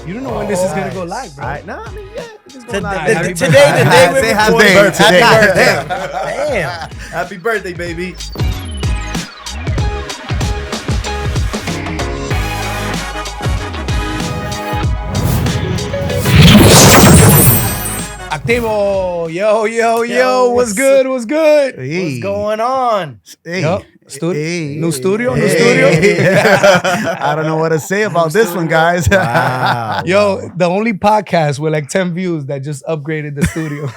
You don't know when this is gonna go live, bro. All right, I mean, yeah. It's Today, going live. the day Say we're happy recording. birthday. Happy birthday. Damn. Happy birthday, baby. Activo. Yo, what's good? What's good? Hey. What's going on? Hey. Yup. Hey. New studio. I don't know what to say about this one, guys. Wow. Yo, the only podcast with like 10 views that just upgraded the studio.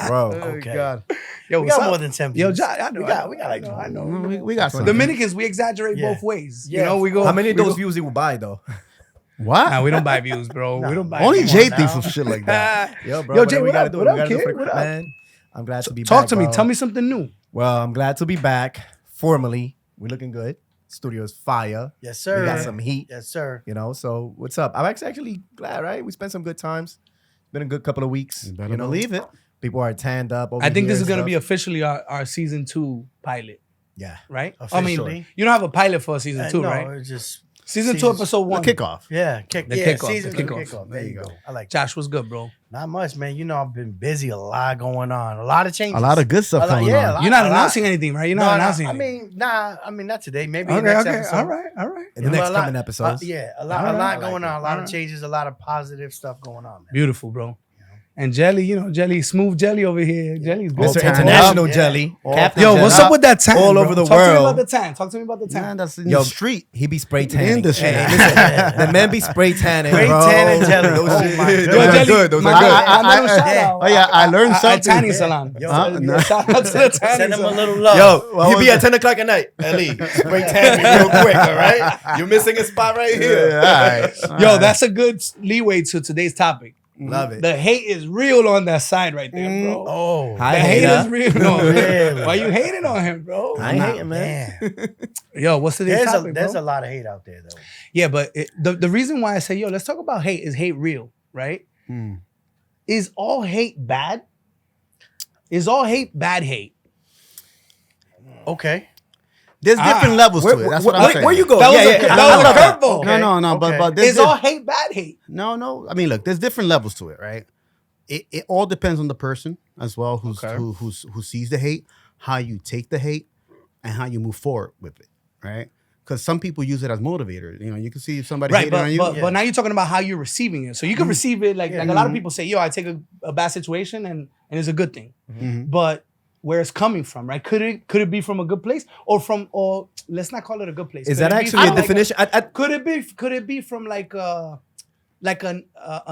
Bro. Okay. God. Yo, We what's got up? more than 10 Yo, views. Josh, I know. We got like I know. we got some. Dominicans, we exaggerate Yeah. both ways. Yeah. You know, we go. How many of we those go- views you will buy, though? What? Nah, we don't buy views, bro. We don't buy Only views. Jay now. thinks of shit like that. Yo, bro. Yo, whatever Jay, we what gotta up? do, What we up, gotta do kid? for- What up? Man, I'm glad to be back. Talk to me. bro. Tell me something new. Well, I'm glad to be back. Formally, we're looking good. Studio's fire. Yes, sir. We got some heat. Yes, sir. You know, so what's up? I'm actually glad, right? We spent some good times. Been a good couple of weeks. You better believe it. People are tanned up. Over I think here this is and gonna stuff. be officially our season 2 pilot, yeah. right? I Officially. mean, you don't have a pilot for season 2, no, right? it's just Season 2, season- episode 1. The kickoff. the kickoff, season the two kickoff. There you go. I like that. Josh, what's good, bro? Not much, man. You know, I've been busy. A lot going on. A lot of changes. A lot of good stuff A lot- going yeah, a on. lot- You're not a lot. announcing anything, right? You're not announcing I anything. mean, not today. Maybe Okay, next okay. episode. All right. In the But next a lot- coming episodes. Yeah, a All lot right. going on. A lot All of right. changes. A lot of positive stuff going on, man. Beautiful, bro. And Jelly, smooth Jelly over here. Jelly's good. Mr. tanned International up. Jelly. All Captain Yo, Jelly. what's up with that tan? All bro? over the Talk to me world. about the tan. Talk to me about the tan. Man, that's in Yo, the street. He be spray tanning. In the street. Hey, listen, the men be spray tanning, Spray bro. tanning jelly. Those Oh shit- my those God. are Jelly, good. Those my- are good. I know, shout yeah. out. Oh, yeah, I learned At something. tanning salon. Yo, Huh? So, No. shout out to the tanning Send him a salon. little love. Yo, What he was be at it? 10 o'clock at night. Ellie, spray tanning real quick, all right? You're missing a spot right here. Yeah, all right. Yo, that's a good leeway to today's topic. Love it. The hate is real on that side right there, bro. Oh, Hi, The hate hater. is real. No, Really? why you hating on him, bro? I ain't hating, man. man. Yo, what's today's topic, There's bro? a lot of hate out there, though. Yeah, but the reason why I say, yo, let's talk about hate is hate real, right? Hmm. Is all hate bad? Is all hate bad hate? Okay. There's different levels to it. That's what I'm saying. Where you go? That was Yeah, a, yeah. that I was love a that. curveball. Okay. No, Okay. but there's Is all hate bad hate? No. I mean, look, there's different levels to it, right? It all depends on the person as well, who sees the hate, how you take the hate, and how you move forward with it, right? Because some people use it as motivators. You know, you can see somebody Right, hating on you. but now you're talking about how you're receiving it. So you can receive it like a lot of people say, yo, I take a bad situation and it's a good thing. Mhm. But where it's coming from, right? Could it be from a good place or let's not call it a good place. Is Could that it be actually from a definition? Could it be from like a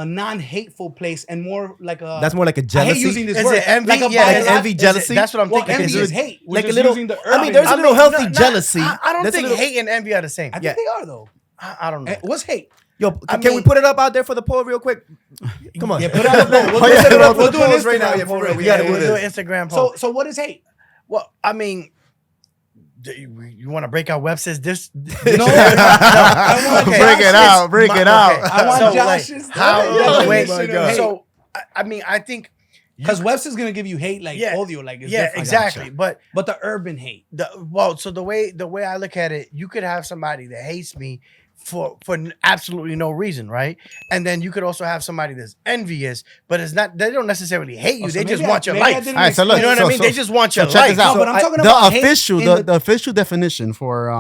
non-hateful place and more like a That's more like a I jealousy. hate using this Is word. it envy? Like a Yeah, biological- envy, jealousy? That's what I'm Well, thinking. envy Is is it- hate. We're like a just little- using the I mean, there's a urban- little healthy jealousy. I don't There's a think little- hate and envy are the same. I think they are though. I don't know. What's hate? Yo, I can we mean- put it up out there for the poll real quick? Come on. Yeah, put it on the poll. We'll Oh, yeah, set it we'll up. put We'll the do an polls right now. Instagram Yeah, for poll real. right We there. gotta do we'll do an this. Instagram poll. So what is hate? Well, I mean, you want to break out Webster's this? No, I want Break Josh's- it out. Break it out. I want So, Josh's how? definition Wait, of hate. so I mean, I think Because Webster's gonna give you hate like odio, like it's yeah, different. exactly. But But the urban hate. so the way I look at it, you could have somebody that hates me for absolutely no reason, right? And then you could also have somebody that's envious, but it's not. They don't necessarily hate you. Oh, so they just maybe want your maybe I life. didn't All right, so look, You know what I mean? They just want your check life. this out. No, but I'm talking The about hate official, in the official definition for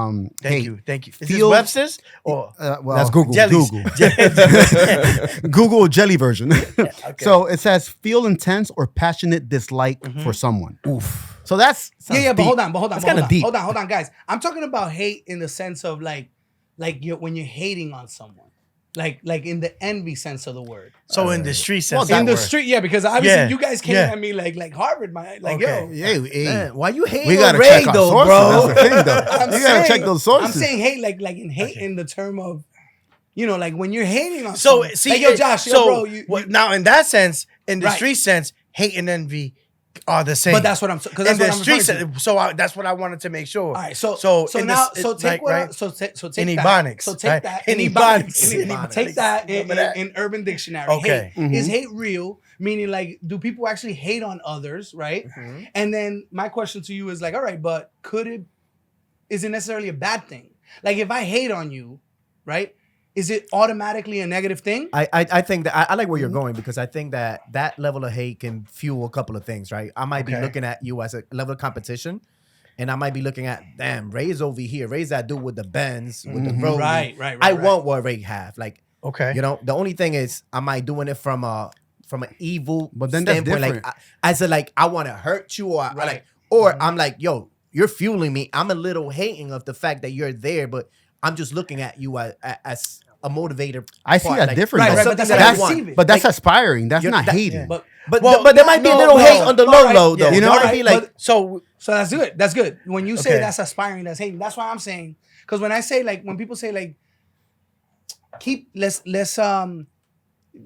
Thank hate. you. Is this Feel- Webster's or Well, That's Google. Jellies? Google. Google jelly version. Okay. So it says feel intense or passionate dislike for someone. Oof. So that's Yeah, but hold on. That's kinda deep. Hold on, guys. I'm talking about hate in the sense of like when you're hating on someone. Like in the envy sense of the word. So in the street sense, Well, of the In the word. street, yeah, because obviously Yeah, you guys came yeah. at me like Harvard, man. Like, Okay. yo. Hey, Man, why you hating we gotta on Ray, check our though, sources. bro? That's the thing, though. I'm You gotta saying- check those sources. I'm saying hate like in hate in the term of, like when you're hating on So someone. see, like, yo, Josh, so bro, you, now in that sense, in the Right. street sense, hate and envy are the same. but that's what I'm because that's in the what I'm street referring to. sense. So that's what I wanted to make sure. All right, so in now this- so take like, what right? so take In that. Ebonics, So take right? that In in Ebonics. Ebonics. Take that Remember that? in Urban Dictionary. Okay. Hate. Is hate real? Meaning like, do people actually hate on others, right? And then my question to you is like, all right, but is it necessarily a bad thing? Like if I hate on you, right? is it automatically a negative thing? I think that I like where you're going because I think that level of hate can fuel a couple of things, right? I might be looking at you as a level of competition, and I might be looking at, damn, Ray's over here. Ray's that dude with the Benz, with the road. Right. I want what Ray have. Like, Okay. you know, the only thing is, am I doing it from an evil But then that's standpoint? different. Like, as a like, I want to hurt you, or Right. I'm like, yo, you're fueling me. I'm a little hating of the fact that you're there, but I'm just looking at you as a motivator. I see part. that Like, different. Right, though. right, but something that's that how I you want. perceive it. But that's Like, aspiring. That's you're- not that- hating. But But there might be a no, little no, hate on the low all right, low though. yeah, You know all what I right, mean? Like, but- So So that's good. That's good. When you say Okay. that's aspiring, that's hating. That's why I'm saying. Because when I say like, when people say like,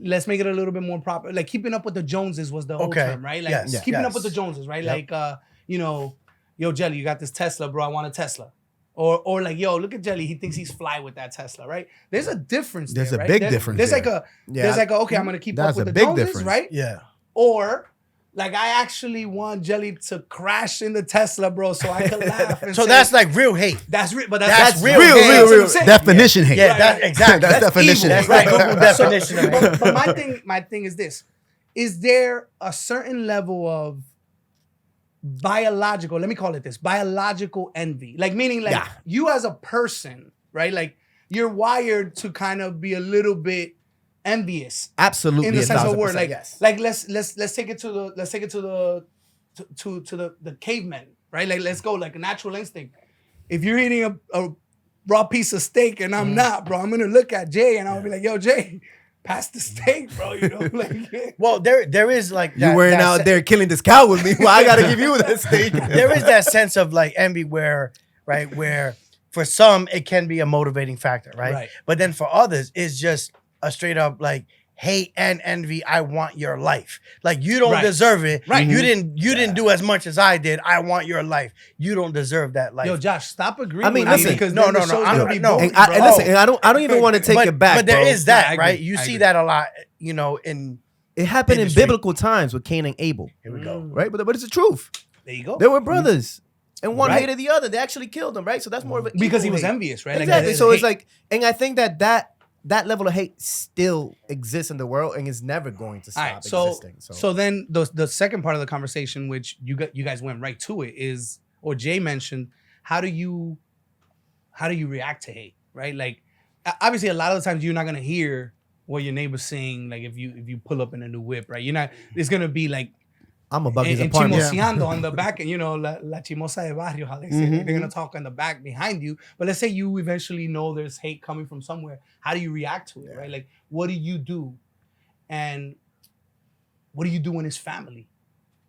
let's make it a little bit more proper. Like keeping up with the Joneses was the old Okay. term, right? Like Yes. keeping up Yes. with the Joneses, right? Yep. Like you know, yo Jelly, you got this Tesla, bro. I want a Tesla. Or like, yo, look at Jelly. He thinks he's fly with that Tesla, right? There's a difference. There's there, a right? big difference There's there. like a Yeah. there's like a okay, I'm gonna keep That's up with a the big Joneses, difference. right? yeah. Or like I actually want Jelly to crash in the Tesla, bro, so I could laugh. And So say, that's like real hate. that's real, but That's that's real hate. That's what I'm saying. Definition hate. Yeah, Right, that's right. exactly. That's definition. That's Right. like Google definition of hate. But my thing is this: is there a certain level of biological? Let me call it this: biological envy. Like meaning, like Yeah. you as a person, right? Like you're wired to kind of be a little bit envious absolutely, in the sense of the word. 1000%, Like, yes. like let's take it to the cavemen, right? Like let's go like a natural instinct. If you're eating a raw piece of steak and I'm not, bro, I'm gonna look at Jay and I'll be like, yo, Jay, pass the steak, bro. You know, like Well, there is like You weren't that out there killing this cow with me. Well, I gotta give you that steak. there is that sense of like envy where for some it can be a motivating factor, right? Right. But then for others, it's just a straight up like hate and envy. I want your life. Like you don't Right. deserve it. Right. You didn't do as much as I did. I want your life. You don't deserve that life. yo, Josh, stop agreeing. I mean, with me listen, because no, then the no, show's I'm gonna not- be no. boring, And, I, bro. and listen, and I don't even want to take it back. but there bro. is that, I agree. right? You I see agree. that a lot, you know, in It happened in Industreet. biblical times with Cain and Abel, here we go. right? But it's the truth. There you go. They were brothers, and one Right. hated the other. They actually killed him, right? So that's more of a Because he equal was hate. envious, right? Like, Exactly. there's So it's hate. like, and I think that level of hate still exists in the world and is never going to All stop right, so existing. so then the second part of the conversation, which you guys went right to it, is or Jay mentioned, how do you react to hate, right? Like obviously a lot of the times you're not gonna hear what your neighbor's saying. Like if you pull up in a new whip, right? You're not. It's gonna be like I'm above his and apartment. chimoseando on the back, and you know la chimosa de barrio, how they say. Mhm, They're gonna talk in the back behind you. But let's say you eventually know there's hate coming from somewhere. How do you react to it, right? Like what do you do, and what do you do when it's family?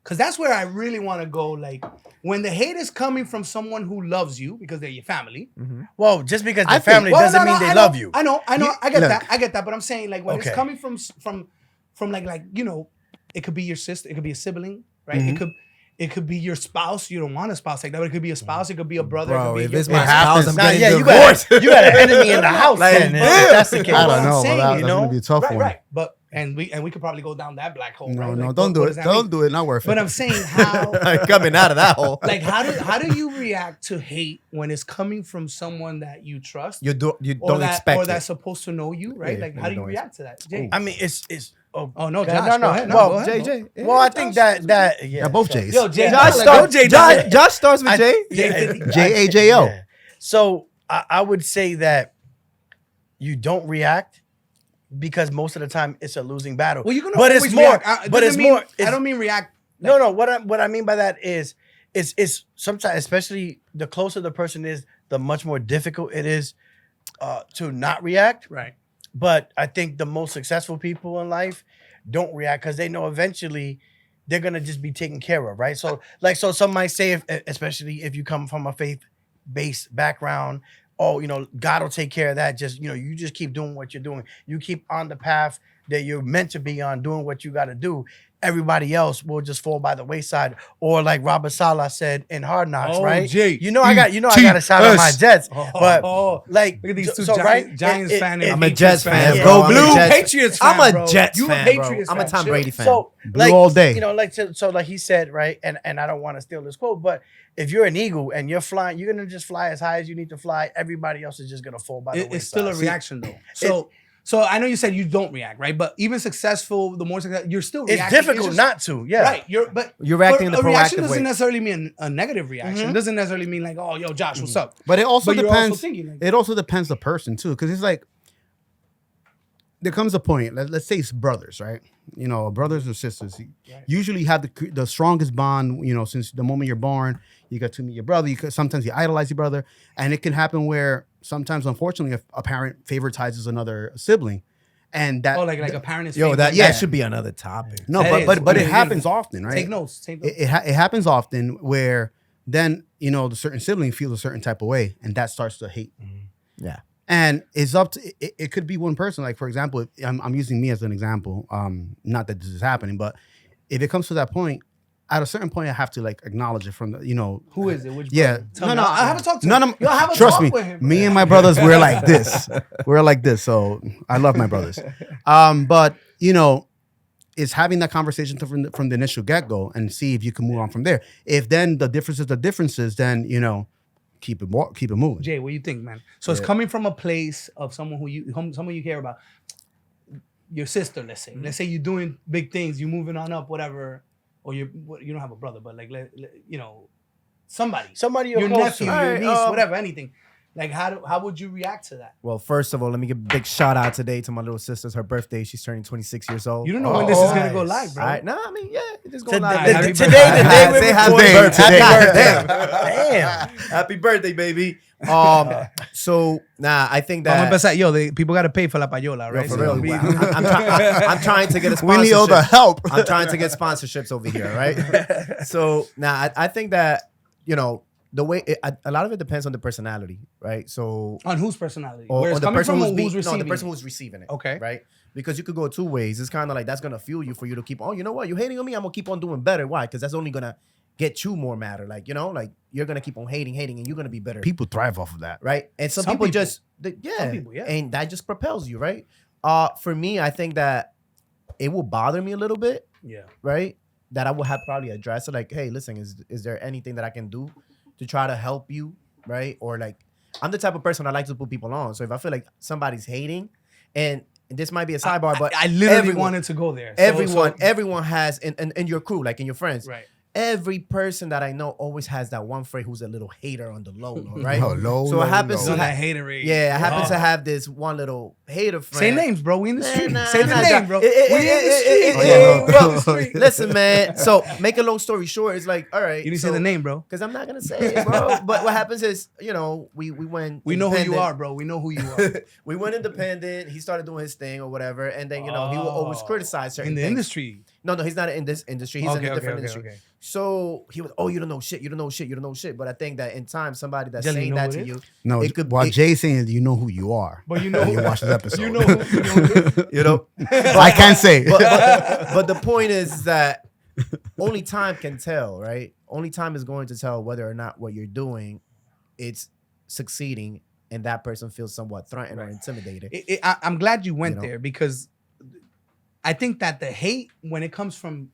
Because that's where I really want to go. Like when the hate is coming from someone who loves you because they're your family. Well, just because I they're think- family Well, doesn't no, mean no, they I know, love you. I know, I Look. get that. But I'm saying like when Okay. it's coming from like you know, it could be your sister, it could be a sibling, right? Mhm. It could be your spouse. You don't want a spouse like that, but it could be a spouse. It could be a brother. Bro, it if could be it's your my parents. spouse, I'm Nah, getting yeah, divorced. you got an enemy in the house. Like, then, if damn. that's the case. I What don't I'm know. saying, That's you know? gonna be a tough right, one. right. But and we could probably go down that black hole. No, right? no, Like, don't do what it. does that mean? Don't do it. Not worth But it. I'm saying how. Coming out of that hole. Like how do you react to hate when it's coming from someone that you trust You don't or expect that's it. supposed to know you, right? Yeah, like you how do you don't react to that, Jay? I mean, it's. Oh no, Okay, Josh, no, go ahead. No, well, go ahead. JJ. yeah, Well, I think Josh- that yeah. Yeah, both J's. Yo, Jay, Josh like, starts. Jay, Josh starts with I- J. yeah, J-A-J-O. yeah. So I would say that you don't react because most of the time it's a losing battle. Well, you're gonna but always it's more. react. But Doesn't it's mean- more. I it's- don't mean react. No. What I mean by that is, it's sometimes, especially the closer the person is, the much more difficult it is to not react. Right. But I think the most successful people in life don't react because they know eventually they're gonna just be taken care of, right? So, so some might say, especially if you come from a faith-based background, oh, you know, God will take care of that. Just you just keep doing what you're doing. You keep on the path that you're meant to be on, doing what you got to do, everybody else will just fall by the wayside. Or like Robert Saleh said in Hard Knocks, right? I got to shout out my Jets, but like look at these two right? Giants fans. I'm a Jets fan, yeah. bro. Go Blue, I'm a Jets- Patriots fan, I'm a bro. Jets You a fan, bro. Patriots I'm a fan. Tom Chill. Brady fan. So Blue like, all day. So like he said, right, and I don't want to steal this quote, but if you're an eagle and you're flying, you're gonna just fly as high as you need to fly. Everybody else is just gonna fall by the wayside. It's still a reaction though. So I know you said you don't react, right? But even successful, the more successful, you're still It's reacting. difficult just- not to, yeah. Right. You're reacting in the a reaction proactive doesn't way. necessarily mean a negative reaction. It doesn't necessarily mean like, oh, yo, Josh, what's up? But it also But you're also depends. thinking, like- It also depends the person too, because it's like there comes a point. Let's say it's brothers, right? You know, brothers or sisters. Usually have the strongest bond. You know, since the moment you're born, you get to meet your brother. Sometimes you idolize your brother, and it can happen where sometimes, unfortunately, if a parent favoritizes another sibling, and that Like a parent is Yo, that favoring- that should be another topic. no, That but is. it happens often, right? Take notes. Take notes. It happens often where then the certain sibling feels a certain type of way, and that starts to hate. Yeah. And it's up to it could be one person. Like for example, if I'm using me as an example. Not that this is happening, but if it comes to that point, at a certain point, I have to like acknowledge it from the Who is it? Which yeah. brother? Tell me. I haven't talked to None him. of Yo, I have a trust talk me. with him. Me and my brothers, we're like this. We're like this. So I love my brothers. But it's having that conversation from the initial get go and see if you can move on from there. If then the differences, then keep it moving. Jay, what do you think, man? So it's coming from a place of someone someone you care about. Your sister, let's say. Let's say you're doing big things, you're moving on up, whatever. Or you don't have a brother, but like somebody you're your close nephew, to. your niece, whatever, anything. Like how would you react to that? Well, first of all, let me give a big shout out today to my little sister's her birthday. She's turning 26 years old. You don't know when this is gonna go nice. live, bro. All right, no, I mean, yeah, it is going Today, live. Happy today, birthday. the day we're Say happy recording. birthday. Happy birthday. Damn. Damn. Happy birthday, baby. So I think Vamos a that empezar. Yo, people gotta pay for la payola, right? for So real. we- I'm trying to get a sponsorship. We need all the help. I'm trying to get sponsorships over here, right? So now I think that the way a lot of it depends on the personality, right? So on whose personality? or, Where or it's the coming person from, or who's who's receiving? the person it? who's receiving it. Okay. Right? Because you could go two ways. It's kind of like that's gonna fuel you for you to keep on. You know what? You hating on me? I'm gonna keep on doing better. Why? Because that's only gonna get you more madder. Like like you're gonna keep on hating, and you're gonna be better. People thrive off of that. Right? And some Some people people. just Some people, yeah. and that just propels you, right? For me, I think that it will bother me a little bit, Yeah. right? That I will have probably address it, like, hey, listen, is there anything that I can do to try to help you, right? Or like, I'm the type of person I like to put people on. So if I feel like somebody's hating, and this might be a sidebar, but I literally everyone- wanted to go there. everyone has in your crew, like in your friends, Right. every person that I know always has that one friend who's a little hater on the low, right? Oh, low, So low, it happens low. So to that hater rate. yeah, I happen Oh. to have this one little hater friend. Say names, bro. We in the street. Nah, Say the nah, name, nah. bro. We in the street. Oh, yeah, no. Bro, listen, man. So make a long story short, it's like, all right. You didn't say the name, bro. Because I'm not gonna say it, bro. But what happens is, we went. We know who you independent. are, bro. We know who you are. We went independent. He started doing his thing or whatever, and then he will always criticize certain in the things. industry. No, he's not in this industry. He's in a different industry. Okay. So he was, oh, you don't know shit. You don't know shit. You don't know shit. But I think that in time, somebody that's Jelly, saying you know that who to it you, is? No, it could. what it- Jay's saying is you know who you are. But you know when who you watch this episode. You know who you know. I can't say. But the point is that only time can tell, right? Only time is going to tell whether or not what you're doing, it's succeeding, and that person feels somewhat threatened or intimidated. I'm glad you went You know. there because I think that the hate, when it comes from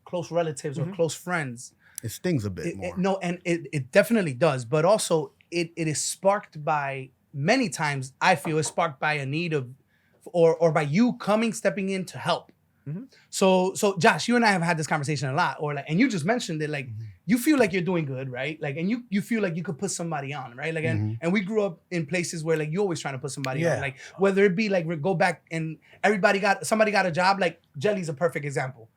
close relatives or close friends, It stings a bit more. it definitely does. But also, it is sparked by many times. I feel it's sparked by a need of, or by you stepping in to help. Mhm. So Josh, you and I have had this conversation a lot, and you just mentioned it, like you feel like you're doing good, right? Like, and you feel like you could put somebody on, right? Like, and we grew up in places where like you're always trying to put somebody on, like whether it be like go back and somebody got a job. Like Jelly's a perfect example.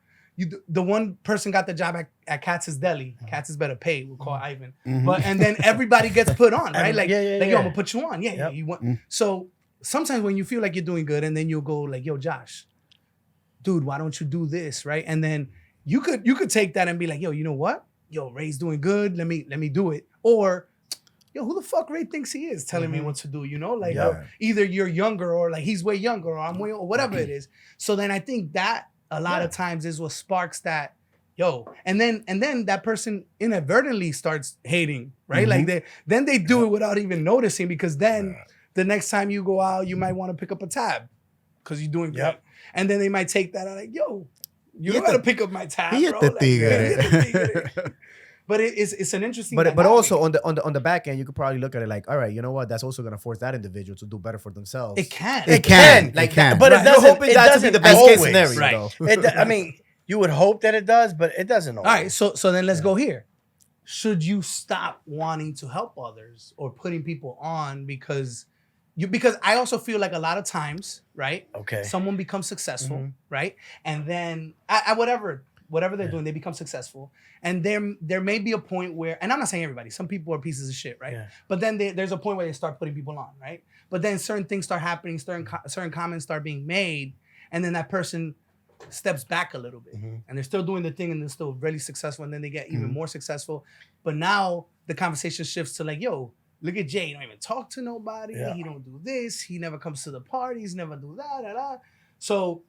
The one person got the job at Katz's Deli. Katz's better pay. We'll call Ivan. But and then everybody gets put on, right? Like, yo, I'm gonna put you on. Yeah, you want. So sometimes when you feel like you're doing good, and then you'll go like, yo, Josh, dude, why don't you do this, right? And then you could take that and be like, yo, you know what? Yo, Ray's doing good. Let me do it. Or, yo, who the fuck Ray thinks he is telling me what to do? You know, like Yeah. either you're younger or like he's way younger or I'm way or whatever it is. So then I think that a lot of times is what sparks that. Yo, and then that person inadvertently starts hating, right? Like they do it without even noticing, because then the next time you go out, you might want to pick up a tab because you're doing good. And then they might take that out like, yo, you don't gotta pick up my tab, bro. Like, but it's an interesting. But dynamic. also on the back end, you could probably look at it like, all right, you know what? That's also gonna force that individual to do better for themselves. It can. It can. Like It can. that. But it You're doesn't. hoping It that to doesn't be the best always. case scenario, Right. though. I mean, you would hope that it does, but it doesn't All always. right, so then let's go here. Should you stop wanting to help others or putting people on because I also feel like a lot of times, right? Okay. Someone becomes successful, right? And then I whatever they're doing, they become successful. And there may be a point where, and I'm not saying everybody, some people are pieces of shit, right? Yeah. But then there's a point where they start putting people on, right? But then certain things start happening, certain comments start being made, and then that person steps back a little bit, and they're still doing the thing and they're still really successful, and then they get even more successful. But now the conversation shifts to like, yo, look at Jay, he don't even talk to nobody, he don't do this, he never comes to the parties, never do that. So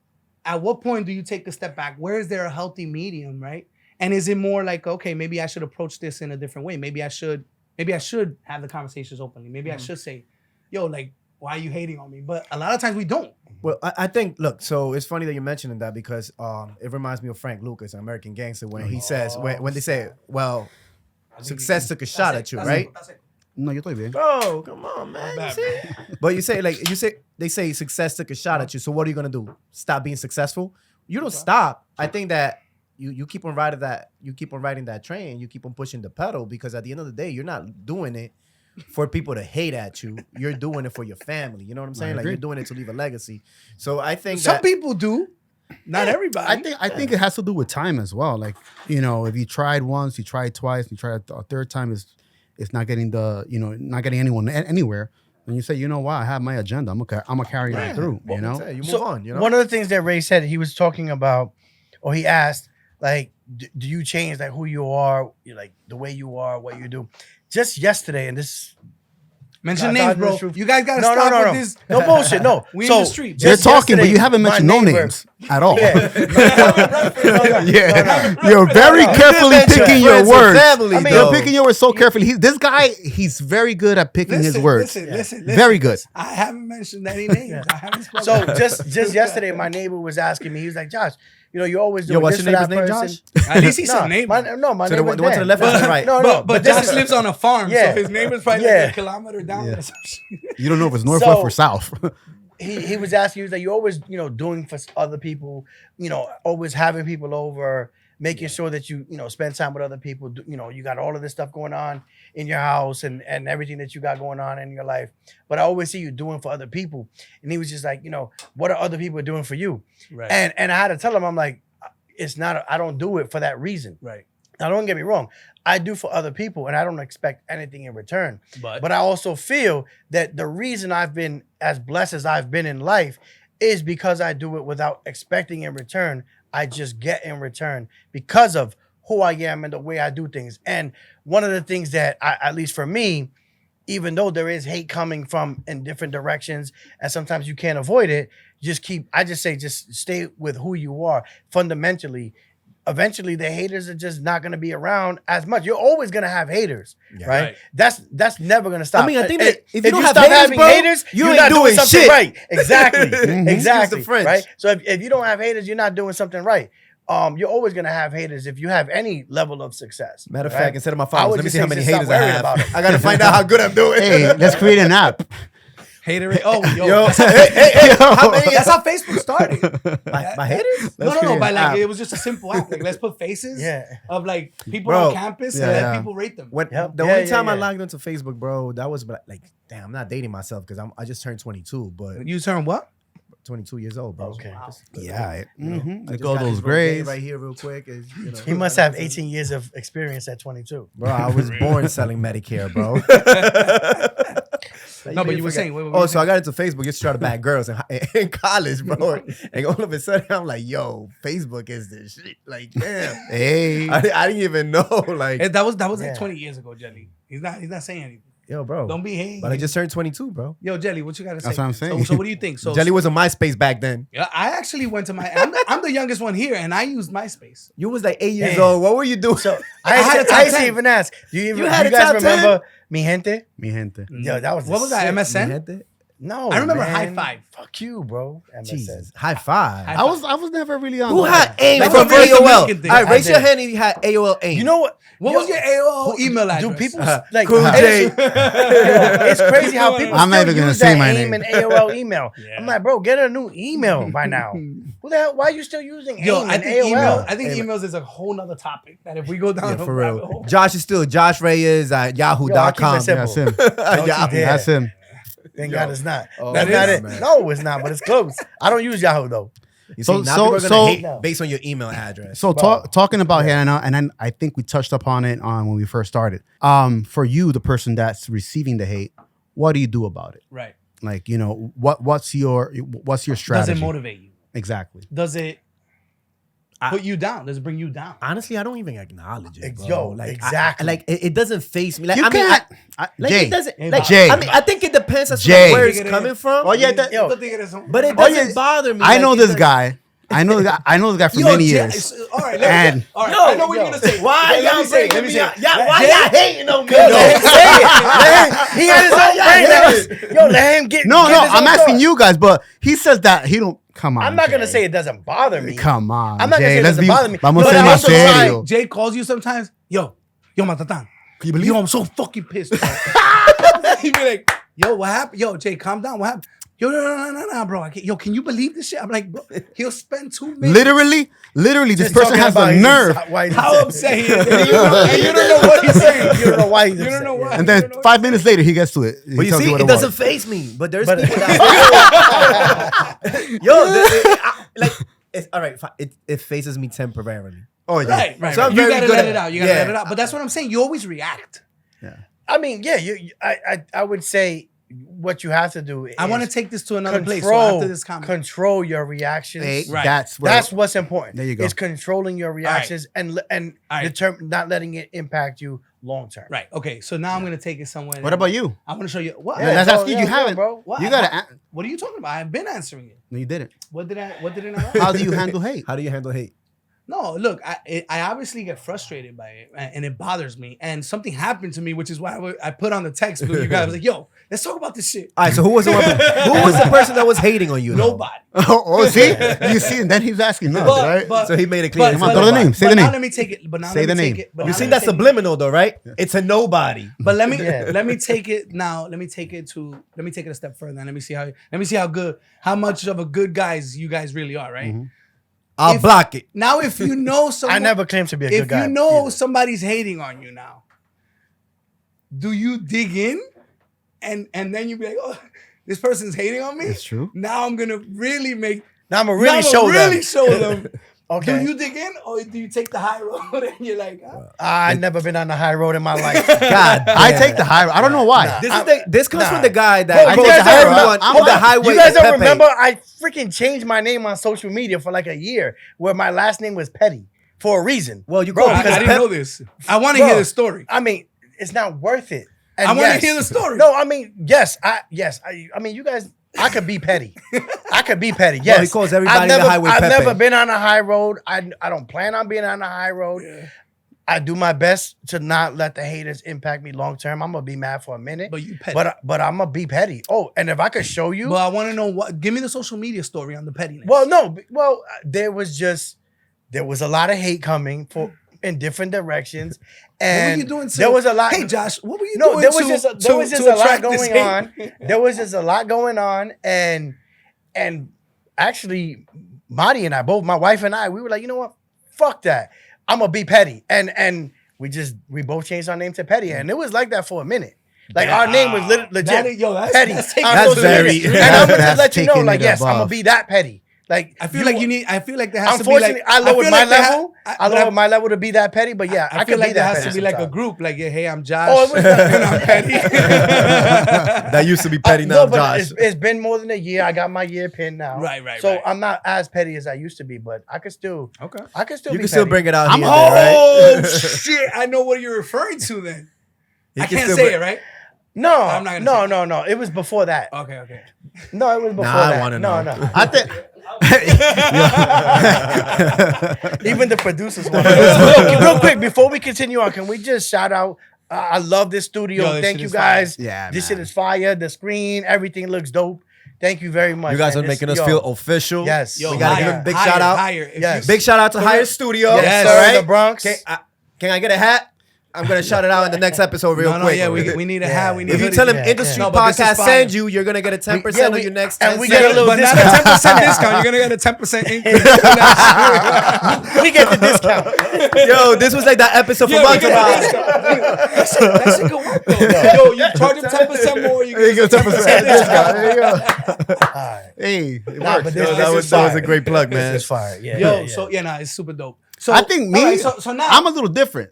at what point do you take a step back? Where is there a healthy medium, right? And is it more like, okay, maybe I should approach this in a different way, maybe I should have the conversations openly, maybe I should say, yo, like, why are you hating on me? But a lot of times we don't. Well, I think, look, so it's funny that you're mentioning that, because it reminds me of Frank Lucas, an American Gangster, when he says, when they say, well, success took a shot at you, right? No, yo estoy bien. Bro, come on, man. You see? But they say success took a shot at you. So what are you gonna do? Stop being successful? You don't stop. I think that you keep on riding that. You keep on riding that train. You keep on pushing the pedal, because at the end of the day, you're not doing it for people to hate at you. You're doing it for your family. You know what I'm saying? Like, you're doing it to leave a legacy. So I think Some people do, not everybody. I think it has to do with time as well. Like, you know, if you tried once, you tried twice, you tried a third time, it's not getting not getting anyone anywhere. And you say, you know what, I have my agenda. I'm gonna carry it through. You know, you move on. You know, One of the things that Ray said, he was talking about, or he asked, like, do you change like who you are, like the way you are, what you do? Just yesterday, and this Mention I names, thought bro. this truth- You guys gotta stop with this. No bullshit. No, We in the street. they're just talking, but yesterday, you haven't my mentioned no neighbor- names at all. Yeah. Yeah, you're very carefully mention picking your friends and words. family, I mean, You're though. picking your words so carefully. This guy, he's very good at picking his words. Listen. Very good. I haven't mentioned any names. I haven't spoken. So just yesterday, my neighbor was asking me. He was like, "Josh, you know, you always do Yo, what's this your for that neighbor's name, person." Josh? At least he No, said neighbor. my So the neighbor's one to the Dan. left or to the right? No, but this Josh is- lives on a farm, Yeah. so his neighbor's probably Yeah. like a kilometer down or some shit. You don't know if it's northwest or south. He was asking, he was like, you always, you know, doing for other people, you know, always having people over, making sure that you know, spend time with other people. You know, you got all of this stuff going on in your house and everything that you got going on in your life. But I always see you doing for other people. And he was just like, you know, what are other people doing for you? Right. And I had to tell him, I'm like, it's not, I don't do it for that reason. Right. Now, don't get me wrong. I do for other people and I don't expect anything in return. But But I also feel that the reason I've been as blessed as I've been in life is because I do it without expecting in return. I just get in return because of who I am and the way I do things. And one of the things that, at least for me, even though there is hate coming from in different directions and sometimes you can't avoid it, just stay with who you are fundamentally. Eventually the haters are just not going to be around as much. You're always going to have haters, right? Right. That's never going to stop. I mean, I think that if you don't have stop haters, having bro, haters, you you're ain't not doing doing something shit. right. Exactly. Excuse Exactly. the French. Right? So if you don't have haters, you're not doing something right. You're always going to have haters if you have any level of success. Matter of right? fact, instead of my I followers, would let me just see how say many just stop haters I worrying have. about it. I gotta find out how good I'm doing. Hey, let's create an app. hater. Oh, yo. Yo, That's, hey, how many? that's how Facebook started. My haters? No. By like app. it was just a simple app. Like, let's put faces of like people Bro, on campus and yeah, let yeah. people rate them. When Yep. the Yeah, only yeah, time I yeah. logged into Facebook, bro, that was like, damn, I'm not dating myself because I just turned 22, but You turn what? 22 years old, bro. Okay. Yeah. You know, I Look just all got those this little gay grades. right here, real quick. Is, you know, He must have 18 years of experience at 22. Bro, I was born selling Medicare, bro. No, but you were saying. What Oh, so I got into Facebook just to try to bag girls in college, bro. And all of a sudden, I'm like, yo, Facebook is this shit. Like, damn. Hey. I didn't even know. Like, that was like Yeah. 20 years ago, Jelly. He's not saying anything. Yo, bro. Don't be hating. But I just turned 22, bro. Yo, Jelly, what you got to say? That's what I'm saying. So what do you think? So Jelly was on MySpace back then. yeah, I actually went to I'm the youngest one here, and I used MySpace. You was like 8 years Damn. old. What were you doing? So I had a top I used to 10. even ask. Do you had a guys top 10? remember Mi Gente? Mi gente. Yo, that was What was that? sick- MSN? No, I remember man. High Five. Fuck you, bro. MSN. Jesus. High five. High I was never really on. Who that. had AIM That's from a very AOL? Dominican thing. All right, I raise your did. hand if you had AOL AIM. You know what? What Yo, was your AOL email address? do people like? Cool J. It's crazy how people I'm not still even gonna use say that my AIM name. and AOL email. Yeah. I'm like, bro, get a new email by now. Who the hell? Why are you still using Yo, AIM I and think AOL? emails is a whole nother topic that if we go down Yeah, a for rabbit real. hole. Josh is still Josh Reyes at yahoo.com. simple. That's him. Don't you Yahoo. dare. That's him. Thank God it's not. Oh, That's that not is, it. man. No, it's not, but it's close. I don't use Yahoo though. You So- see, now so- people are gonna so- hate No. based on your email address. So Bro. talking about Hannah, and then I think we touched upon it when we first started. For you, the person that's receiving the hate, what do you do about it? Right. Like, you know, what's your strategy? Does it motivate you? Exactly. Does it put you down? Does it bring you down? Honestly, I don't even acknowledge it, bro. Yo, like, exactly. it doesn't face me. Like, You I mean, can't. like Jay. it doesn't. Hey, Like, Jay. I mean, I think it depends on Jay. where it's coming from. Oh yeah, that, Yo, But it Oh, doesn't yeah. bother me. I Like, know it this does- guy. I know the guy. I know the guy for many Jay, years. all right, And- all right. Yo, I know what you're yo. gonna say. Why Let me y'all say it, let bringing me me say out? it. Why Jay- y'all hating on me? let him say it. Let him, he had his own brain. Let him get. No, get no, his I'm own asking thought. you guys, but he says that he don't. Come on. I'm not gonna Jay. say it doesn't bother me. Come on. I'm not gonna Jay, say it let's doesn't be. bother me. Vamos But a ser I'm más also trying- serio. Jay calls you sometimes. Yo, Matatan. Can you believe? Yo, I'm so fucking pissed. Bro. He'd be like, yo, what happened? Yo, Jay, calm down. What happened? Yo, no, bro. I can't, yo, can you believe this shit? I'm like, bro, he'll spend 2 minutes. Literally, this Just person talking has about the he's- nerve. why he's How upset. upset he is. And you don't know what he's saying. You don't know why he's You don't upset. know why. And You then don't know 5 minutes later, he gets to it. He But you tells see, what it was. doesn't face me. But there's But- people that like it's all right. It faces me temporarily. Oh yeah. Right. So I'm you very gotta good let at- it out. You gotta yeah. let it out. But that's what I'm saying. You always react. I mean, yeah, I would say what you have to do is I want to take this to another place. So control, after this comment. control your reactions. Hey, Right. That's where. That's what's important. There you go. It's controlling your reactions and All right. determine not letting it impact you long term. Right. Okay. So now I'm gonna take it somewhere. What about you? I want to show you what. Yeah, that's go, asking you. yeah, You haven't, bro. What? You gotta. What are you talking about? I've been answering it. No, you didn't. What did I? How do you handle hate? How do you handle hate? No, look, I obviously get frustrated by it, and it bothers me. And something happened to me, which is why I put on the text with you guys. I was like, "Yo, let's talk about this shit." All right. So who was the person that was hating on you? though? Nobody. Oh, see, you see, and then he's asking us, right? So he made it clear. Come on, throw the name. Say the Now name. let me take it. But now Say let me the take name. it. But You now see let me that's take it- subliminal though, right? It's a nobody. But let me Yeah. let me take it now. Let me take it a step further. And let me see how much of a good guys you guys really are, right? I'll If- block it. Now, if you know someone, I never claimed to be a good if guy. you know either. somebody's hating on you now, do you dig in and then you be like, oh, this person's hating on me? It's true. Now I'm gonna really make now I'm gonna now really I'ma show really them. show them. Okay. Do you dig in or do you take the high road and you're like, I've never been on the high road in my life. God, I take the high. I don't know why. Nah. This comes Nah. from the guy that Bro, I you take guys don't everyone remember- on hold the on. highway. You guys don't Pepe. remember? I freaking changed my name on social media for like a year, where my last name was Petty for a reason. Well, you Bro, go I because didn't know this. I want to Bro, hear the story. I mean, it's not worth it. And I want to yes- hear the story. No, I mean, yes, I mean, you guys. I could be petty. I could be petty. Yes, he calls everybody I've the never, highway I've Pepe. never been on a high road. I don't plan on being on a high road. Yeah. I do my best to not let the haters impact me long term. I'm gonna be mad for a minute, But you petty. but I'm gonna be petty. Oh, and if I could show you, But I want to know what. Give me the social media story on the pettiness. there was a lot of hate coming in different directions, and what were you doing? there was a lot. Hey, Josh, what were you No, doing? there was to- just a, to- there was to just a lot attract this going hate? on. There was just a lot going on, and actually, Marty and I, both my wife and I, we were like, you know what? Fuck that. I'm gonna be petty, and we both changed our name to Petty, and it was like that for a minute. Like our name was legit That is- yo, that's- petty. that's taking on it social very- media. And I'm gonna that's just let you know, taking like, it yes, I'm gonna above. be that petty. Like I feel like you need. I feel like there has to be Unfortunately, like. I lowered feel my like there ha- level. I- I but lowered my level to be that petty, but yeah, I I feel could like be there that has petty to be like a sometimes. group. Like, yeah, hey, I'm Josh. Oh, it was and I'm petty. That used to be petty now, No, but Josh. it's been more than a year. I got my year pin now. Right, So right. I'm not as petty as I used to be, but I could still. Okay. I could still. You be can still petty. bring it out I'm here, and there, Oh right? shit! I know what you're referring to. Then You I can can't still say bring- it, right? No, I'm not gonna say no. It was before that. Okay. No, it was before Nah, I that. wanna No, know. no. I think. Even the producers want to. Real quick, before we continue on, can we just shout out? I love this studio. Yo, this Thank shit you is guys. fire. Yeah, this man. shit is fire. The screen, everything looks dope. Thank you very much. You guys man. are making us Yo, feel official. Yes. Yo, we gotta give higher, him a big higher, shout out. Higher. If Yes. you- Big shout out to Higher Studio. Yes, Yes, sir. All The Bronx. Can I get a hat? I'm gonna shout it out in the next episode real No, quick. yeah, we need a hat. We need If you hoodies. tell him Yeah, Industreet yeah. No, but this is Podcast fire. send you, you're gonna get a 10% on your next 10 and we get a little but not a discount. 10% discount. You're gonna get a 10% increase. We get the discount. Yo, this was like that episode from Yeah, we Monster get Bob. That shit could work though. Yo, you charge them 10% more, you get a 10% discount. There you go. All right. Hey, it Nah, works. but Yo, this that is was fire. a great plug, man. This is fire. Yeah. Yo, yeah. so it's super dope. So I think me. all right, so now I'm a little different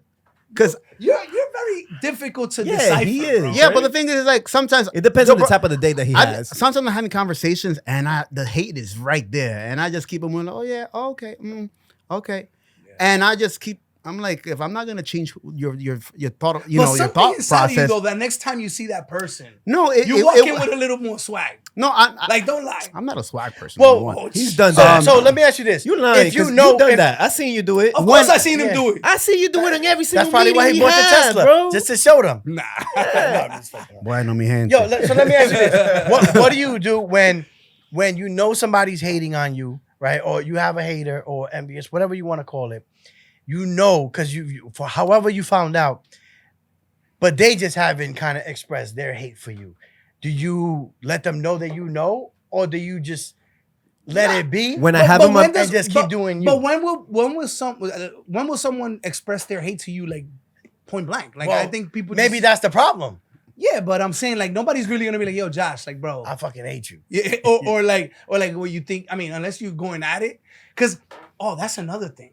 because you're very difficult to Yeah, decipher. he is. bro. yeah, but the thing is, like sometimes It depends on the type of the day that he has. Sometimes I'm having conversations and the hate is right there, and I just keep them moving. Oh yeah, okay, okay, and I just keep. I'm like, if I'm not gonna change your thought, But your something thought inside of you process. though, that next time you see that person, No, you walk in with a little more swag. no. Like, don't lie. I'm not a swag person. Well, number one. He's done that. So let me ask you this: You lying? if you 'Cause know, you done if- that. I seen you do it. Of course, I seen him do it. I see you do it in every single that's probably why he meeting bought the had, Tesla, bro. just to show them. Nah. No, I'm just fucking around. Boy, no me hand. Yo, so let me ask you this: what do you do when you know somebody's hating on you, right? Or you have a hater or envious, whatever you want to call it. You know, because you for however you found out, but they just haven't kind of expressed their hate for you. Do you let them know that you know, or do you just let it be? When I have him up, and just keep doing you. But when will someone express their hate to you like point blank? Like Well, I think people maybe just, that's the problem. yeah, but I'm saying like nobody's really gonna be like, yo, Josh, like bro, I fucking hate you. yeah, or like what you think. I mean, unless you're going at it, because that's another thing.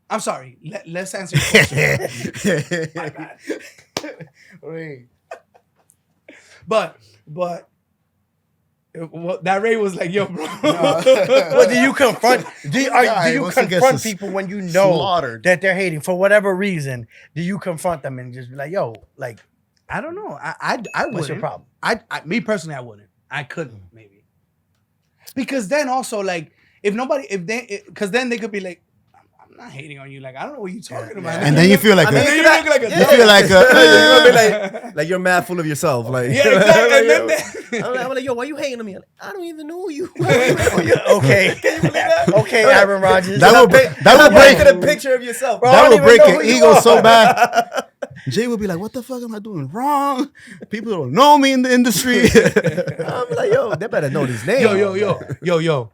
I'm sorry. Let's answer your question. My bad. Wait. But that Ray was like, yo, bro. Well, do you confront? Do Guy you wants to get confront some people when you know slaughtered. that they're hating for whatever reason? Do you confront them and just be like, "Yo, like, I don't know. I wouldn't. what's your problem?" Me personally, I wouldn't. I couldn't maybe. Because then also like because then they could be like, I'm not hating on you. Like I don't know what you're talking about. And then you feel like and then you look like a you feel like You're gonna be like you're mad full of yourself. Like, yeah, exactly. like, And then I'm like, yo, why you hating on me? I'm like, I don't even know you. Okay, okay, Aaron Rodgers. that would break a picture of yourself, bro. that don't would even break know your who you ego are. so bad. Jay would be like, "What the fuck am I doing wrong? People don't know me in the industry." I'm like, yo, they better know these names. yo,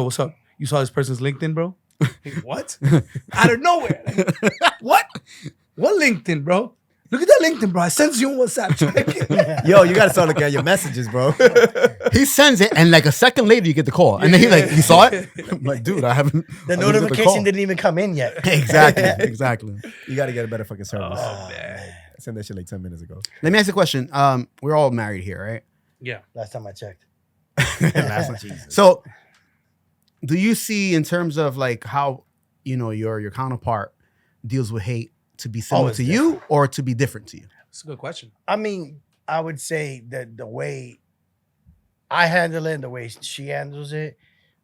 what's up? You saw this person's LinkedIn, bro? Like, what? Out of nowhere. Like, what? What LinkedIn, bro? Look at that LinkedIn, bro. I sent you on WhatsApp. Check it. Yo, you gotta start looking at your messages, bro. He sends it, and like a second later, you get the call, and then he's like, "You saw it?" I'm like, "Dude, I haven't." The I didn't get call." notification didn't even come in yet. Exactly. You gotta get a better fucking service. Oh, man. I sent that shit like 10 minutes ago. Let me ask you a question. We're all married here, right? Yeah. Last time I checked. So, do you see in terms of like how your counterpart deals with hate to be similar it's to you or to be different to you? That's a good question. I mean, I would say that the way I handle it and the way she handles it,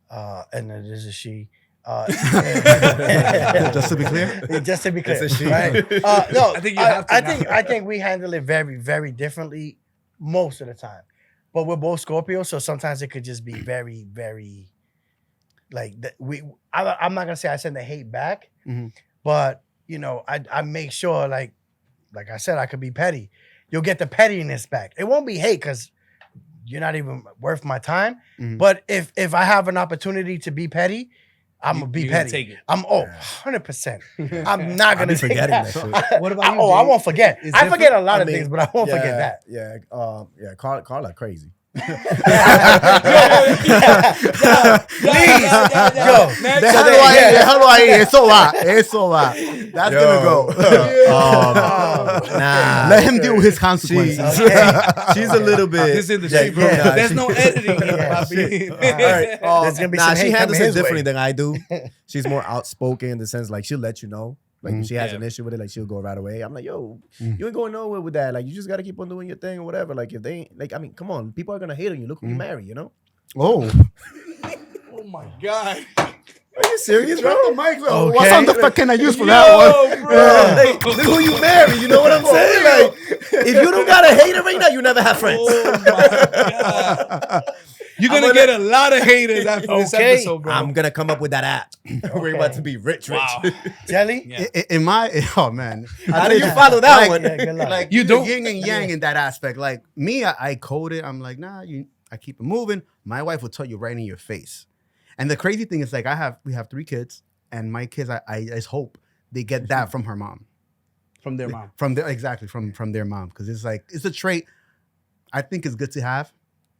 and then this is she. Just to be clear? Just to be clear, It's a she. right? No, I think you have to I now. think we handle it very, very differently most of the time. But we're both Scorpios, so sometimes it could just be very, very like I'm not gonna say I send the hate back, Mhm. but I make sure like I said, I could be petty. You'll get the pettiness back. It won't be hate because you're not even worth my time. Mhm. But if I have an opportunity to be petty, I'm gonna be You're gonna petty. take it. I'm 100%. I'm not gonna be take forgetting that. that shit. What about you, I Jay? won't forget. It's I forget a different? lot I of mean, things, but I won't forget that. Yeah. Carla crazy. Please, Yo, How do I eat it? It's so hot. It's so hot. That's gonna go. Nah. Let him deal with his consequences. She's a little bit. This is the street, bro. yeah. There's no editing here, Yeah, Papi. All right. There's gonna be Nah, some she hate handles coming it his way. differently than I do. She's more outspoken in the sense like she'll let you know. Like if she has an issue with it, like she'll go right away. I'm like, yo, you ain't going nowhere with that. Like you just gotta keep on doing your thing or whatever. Like if they ain't, like, I mean, come on, people are gonna hate on you. Look who you marry, you know? Oh. Oh my God. Are you serious, bro? The mic, what sound effect can I use for that one? Like, look who you marry. You know what I'm saying? Like, if you don't got a hater right now, you never have friends. Oh my God. You're gonna get a lot of haters after this episode, bro. I'm gonna come up with that app. We're about to be rich. Wow. Jelly? Yeah. In my, oh man, How do you follow that one? Yeah, good luck. like You you don't- do yin and yang in that aspect. Like me, I code it. I'm like, nah, I keep it moving. My wife will tell you right in your face. And the crazy thing is, like, we have 3 kids, and my kids, I just hope they get that from her mom, From their mom. from their mom, because it's like it's a trait I think is good to have.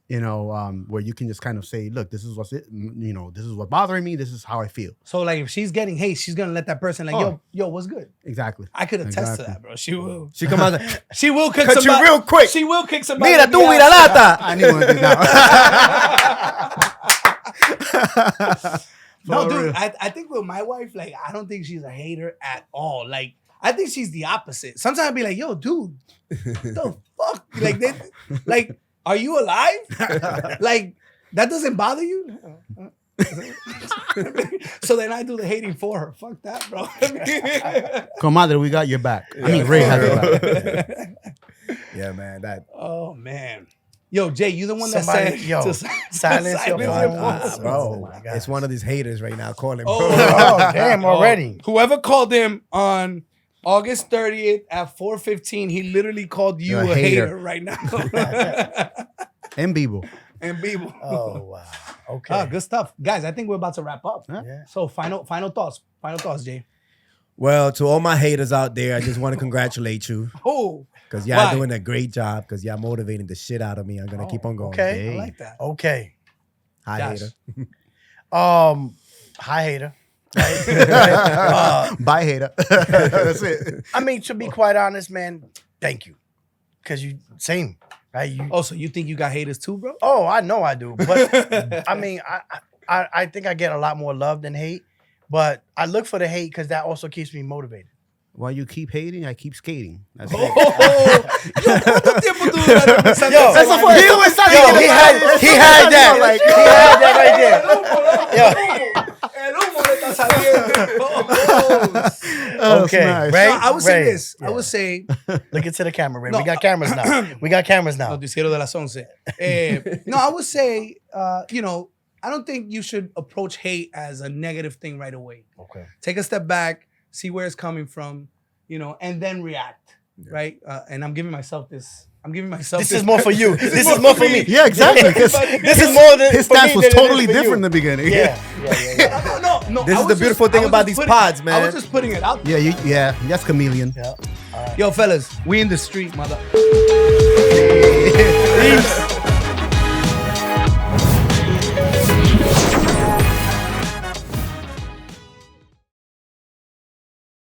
You know, where you can just kind of say, look, this is this is what's bothering me. This is how I feel. So like if she's getting hate, she's gonna let that person like, yo, what's good? Exactly. I could attest to Exactly. that, bro. She will. She come out like, She will kick cut you somebody real quick. She will kick somebody. Mira in the tú, mira ass. lata. I need one of these now. No, For dude, real. I think with my wife, like, I don't think she's a hater at all. Like, I think she's the opposite. Sometimes I'd be like, yo, dude, the fuck? Like, are you alive? Like, that doesn't bother you? So then I do the hating for her. Fuck that, bro. Comadre, we got your back. I mean, Ray has your back. yeah, man. That Oh, man. Yo, Jay, you the one Somebody- that said yo, to silence your phone. phone. bro, Oh my God. it's one of these haters right now calling. Oh, bro. Oh, damn, already. Whoever called him on August 30th at 4:15, he literally called you You're a a hater. hater. Right now. En vivo. And people. Oh, wow. Okay. Ah, good stuff. Guys, I think we're about to wrap up. Yeah. So final thoughts. Final thoughts, Jay. Well, to all my haters out there, I just want to congratulate you Oh, because y'all Why? doing a great job. Because y'all motivating the shit out of me. I'm gonna keep on going. okay. I like that. Okay. Hi, Josh. hater. Hi, hater. Right? Bye, hater. That's it. I mean, to be quite honest, man, thank you. Because you, same, right? You, Oh, so you think you got haters too, bro? oh, I know I do. But I mean, I think I get a lot more love than hate. But I look for the hate because that also keeps me motivated. While you keep hating, I keep skating. That's it. Yo, ¿cuánto tiempo tú duraste pensando Yo, esa eso vaina? Yo, he had that. Like, He had that right there. El humo le está saliendo. Oh, Okay, nice. right? No, I would say Right. this. I Yeah. would say, Look into the camera, Ray. No, We got cameras now. We got cameras now. Noticiero de las 11. No, I would say, I don't think you should approach hate as a negative thing right away. Okay. Take a step back, see where it's coming from, and then react, right? And I'm giving myself this. This is more for you. This is more for me. Yeah, exactly. 'cause This is more than his for me stance was than it is totally for you. different in the beginning. Yeah. No. This I is was the beautiful thing I was about just these pods, man. I was just putting it out there. Yeah, yes, chameleon. Yeah. Yo, fellas, we in the street, mother. Peace.